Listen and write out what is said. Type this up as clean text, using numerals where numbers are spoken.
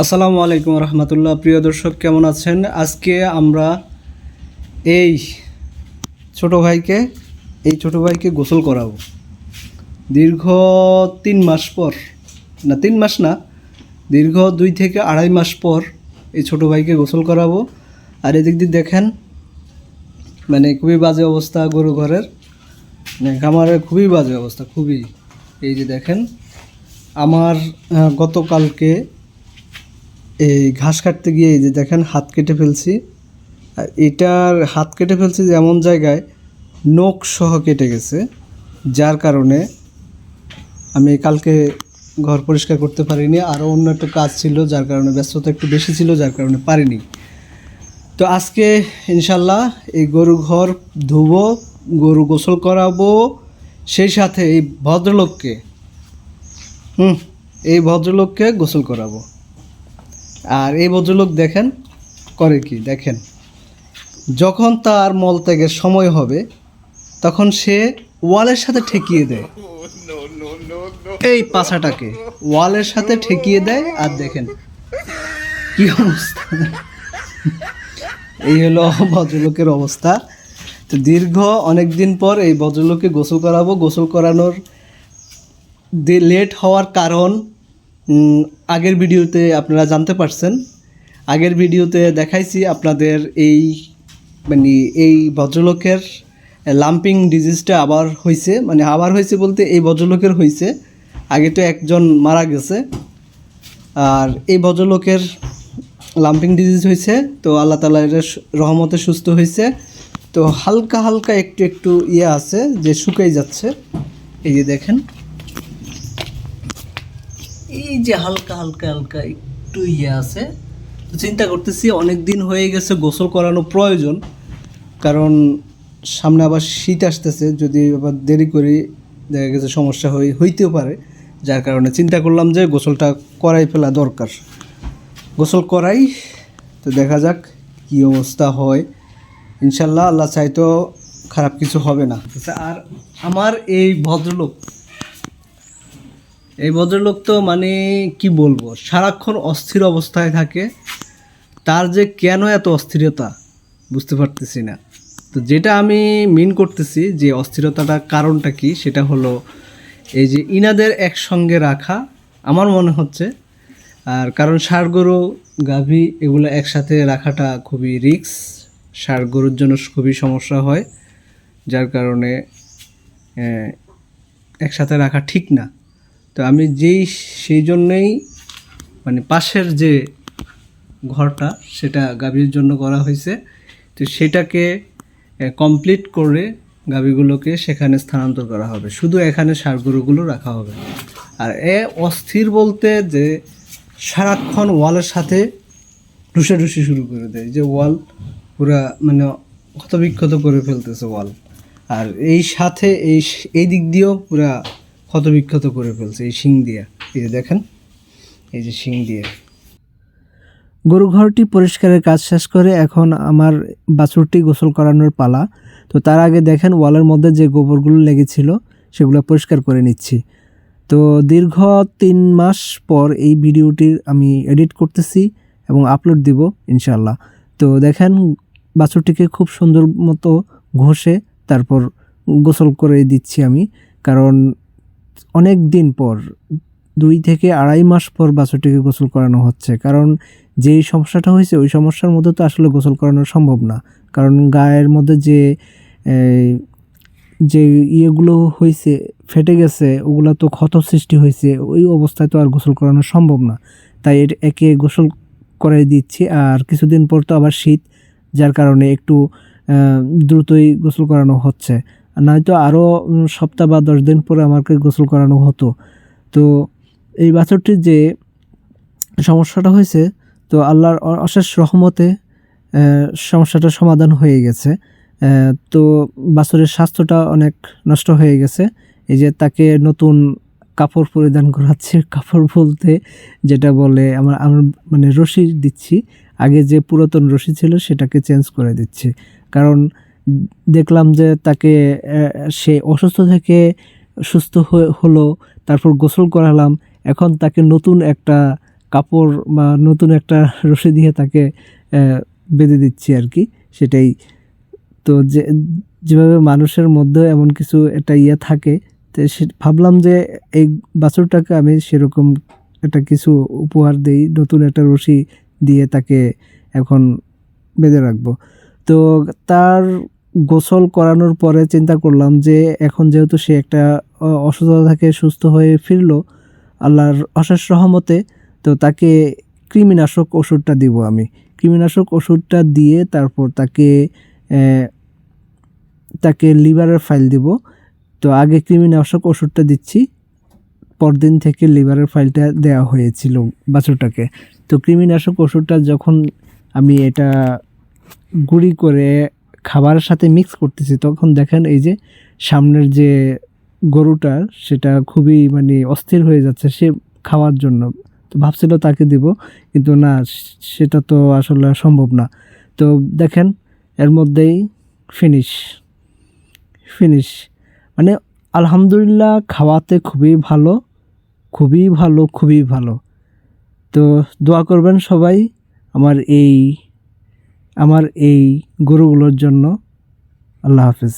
আসসালামু আলাইকুম রহমতুল্লাহ। প্রিয় দর্শক, কেমন আছেন? আজকে আমরা এই ছোট ভাইকে গোসল করাবো। দীর্ঘ 3 মাস পর, না 3 মাস না, দীর্ঘ 2 থেকে আড়াই মাস পর এই ছোট ভাইকে গোসল করাবো। আর এদিক দিয়ে দেখেন, মানে খুবই বাজে অবস্থা গরু ঘরের, মানে খামারের খুবই বাজে অবস্থা, খুবই। এই যে দেখেন, আমার গতকালকে এই ঘাস কাটতে গিয়ে এই যে দেখেন হাত কেটে ফেলছি। আর এটার হাত কেটে ফেলছি যে এমন জায়গায় নখ সহ কেটে গেছে, যার কারণে আমি কালকে ঘর পরিষ্কার করতে পারিনি। আরও অন্য একটা কাজ ছিল, যার কারণে ব্যস্ততা একটু বেশি ছিল, যার কারণে পারিনি। তো আজকে ইনশাল্লাহ এই গরু ঘর ধুবো, গরু গোসল করাবো, সেই সাথে এই ভদ্রলোককে গোসল করাবো। আর এই ভদ্রলোক দেখেন করে কি, দেখেন, যখন তার মলত্যাগের সময় হবে তখন সে ওয়ালের সাথে ঠেকিয়ে দেয়, এই পাছাটাকে ওয়ালের সাথে ঠেকিয়ে দেয়। আর দেখেন কি অবস্থা, এই হলো ভদ্রলোকের অবস্থা। তো দীর্ঘ অনেক দিন পর এই ভদ্রলোককে গোসল করাবো। গোসল করানোর লেট হওয়ার কারণ আগের ভিডিওতে আপনারা জানতে পারছেন। আগের ভিডিওতে দেখাইছি আপনাদের এই ভদ্রলোকের লাম্পিং ডিজিজটা আবার হয়েছে, মানে আবার হয়েছে বলতে এই ভদ্রলোকের হয়েছে, আগে তো একজন মারা গেছে, আর এই ভদ্রলোকের লাম্পিং ডিজিজ হয়েছে। তো আল্লাহ তাআলা এর রহমতে সুস্থ হয়েছে। তো হালকা হালকা একটু একটু আছে যে শুকিয়ে যাচ্ছে, এই যে দেখেন, এই যে হালকা হালকা হালকা একটু আছে। তো চিন্তা করতেছি অনেক দিন হয়ে গেছে, গোসল করানো প্রয়োজন, কারণ সামনে আবার শীত আসতেছে, যদি আবার দেরি করি দেখা গেছে সমস্যা হইতেও পারে, যার কারণে চিন্তা করলাম যে গোসলটা করাই ফেলা দরকার। গোসল করাই, তো দেখা যাক কী অবস্থা হয়। ইনশাল্লাহ আল্লাহ চাইতো খারাপ কিছু হবে না। আর আমার এই ভদ্রলোক তো মানে কি বলবো, সারাক্ষণ অস্থির অবস্থায় থাকে। তার যে কেন এত অস্থিরতা বুঝতে পারতেছি না। তো যেটা আমি মিন করতেছি যে অস্থিরতাটার কারণটা কি, সেটা হলো এই যে ইনাদের একসঙ্গে রাখা আমার মনে হচ্ছে। আর কারণ ষাঁড় গরু গাভী এগুলো একসাথে রাখাটা খুবই রিস্ক, ষাঁড় গরুর জন্য খুবই সমস্যা হয়, যার কারণে একসাথে রাখা ঠিক না। তো আমি সেই জন্যেই মানে পাশের যে ঘরটা সেটা গাভীর জন্য করা হয়েছে। তো সেটাকে কমপ্লিট করে গাভীগুলোকে সেখানে স্থানান্তর করা হবে, শুধু এখানে ষাঁড় গরুগুলো রাখা হবে। আর অস্থির বলতে যে সারাক্ষণ ওয়ালের সাথে ঢুসে শুরু করে দেয়, যে ওয়াল পুরা মানে ক্ষতবিক্ষত করে ফেলতেছে ওয়াল। আর এই সাথে এই দিক দিয়েও পুরা ক্ষতবিক্ষত করে ফেলছে এই শিং দিয়ে। এই যে দেখেন, এই যে শিং দিয়ে। গরু ঘরটি পরিষ্কারের কাজ শেষ করে এখন আমার বাছুরটি গোসল করানোর পালা। তো তার আগে দেখেন ওয়ালের মধ্যে যে গোবরগুলো লেগেছিল সেগুলো পরিষ্কার করে নিচ্ছি। তো দীর্ঘ 3 মাস পর এই ভিডিওটির আমি এডিট করতেছি এবং আপলোড দিব ইনশাল্লাহ। তো দেখেন বাছুরটিকে খুব সুন্দর মতো ঘষে তারপর গোসল করে দিচ্ছি আমি, কারণ অনেক দিন পর 2 থেকে আড়াই মাস পর বাছুরটিকে গোসল করানো হচ্ছে। কারণ যেই সমস্যাটা হয়েছে ওই সমস্যার মধ্যে তো আসলে গোসল করানো সম্ভব না, কারণ গায়ের মধ্যে যে ইয়েগুলো হয়েছে ফেটে গেছে, ওগুলো তো ক্ষত সৃষ্টি হয়েছে, ওই অবস্থায় তো আর গোসল করানো সম্ভব না। তাই একে গোসল করে দিচ্ছি। আর কিছুদিন পর তো আবার শীত, যার কারণে একটু দ্রুতই গোসল করানো হচ্ছে, নয়তো আরও সপ্তাহ বা 10 দিন পরে আমাকে গোসল করানো হতো। তো এই বাছুরটির যে সমস্যাটা হয়েছে, তো আল্লাহর অশেষ রহমতে সমস্যাটা সমাধান হয়ে গেছে। তো বাছুরের স্বাস্থ্যটা অনেক নষ্ট হয়ে গেছে। এই যে তাকে নতুন কাপড় পরিধান করাচ্ছে, কাপড় বলতে যেটা বলে আমার মানে রশি দিচ্ছি, আগে যে পুরাতন রশি ছিল সেটাকে চেঞ্জ করে দিচ্ছি। কারণ দেখলাম যে তাকে সে অসুস্থ থেকে সুস্থ হলো, তারপর গোসল করালাম, এখন তাকে নতুন একটা কাপড় বা নতুন একটা রশি দিয়ে তাকে বেঁধে দিচ্ছি আর কি, সেটাই। তো যেভাবে মানুষের মধ্যে এমন কিছু একটা ইয়ে থাকে, তো ভাবলাম যে এই বাছুরটাকে আমি সেরকম একটা কিছু উপহার দেই, নতুন একটা রশি দিয়ে তাকে এখন বেঁধে রাখবো। তো তার গোসল করানোর পরে চিন্তা করলাম যে এখন যেহেতু সে একটা অসুস্থতা থেকে সুস্থ হয়ে ফিরলো আল্লাহর অশেষ রহমতে, তো তাকে কৃমিনাশক ওষুধটা দিব আমি। কৃমিনাশক ওষুধটা দিয়ে তারপর তাকে লিভারের ফাইল দিব। তো আগে কৃমিনাশক ওষুধটা দিচ্ছি, পরদিন থেকে লিভারের ফাইলটা দেওয়া হয়েছিল বাছুরটাকে। তো কৃমিনাশক ওষুধটা যখন আমি এটা গুঁড়ি করে খাবারের সাথে মিক্স করতেছি, তখন দেখেন এই যে সামনের যে গরুটা সেটা খুবই মানে অস্থির হয়ে যাচ্ছে সে খাওয়ার জন্য। তো ভাবছিল তাকে দিব, কিন্তু না, সেটা তো আসলে সম্ভব না। তো দেখেন এর মধ্যেই ফিনিশ মানে আলহামদুলিল্লাহ, খাওয়াতে খুবই ভালো, খুবই ভালো, খুবই ভালো। তো দোয়া করবেন সবাই আমার এই গরুগুলোর জন্য। আল্লাহ হাফেজ।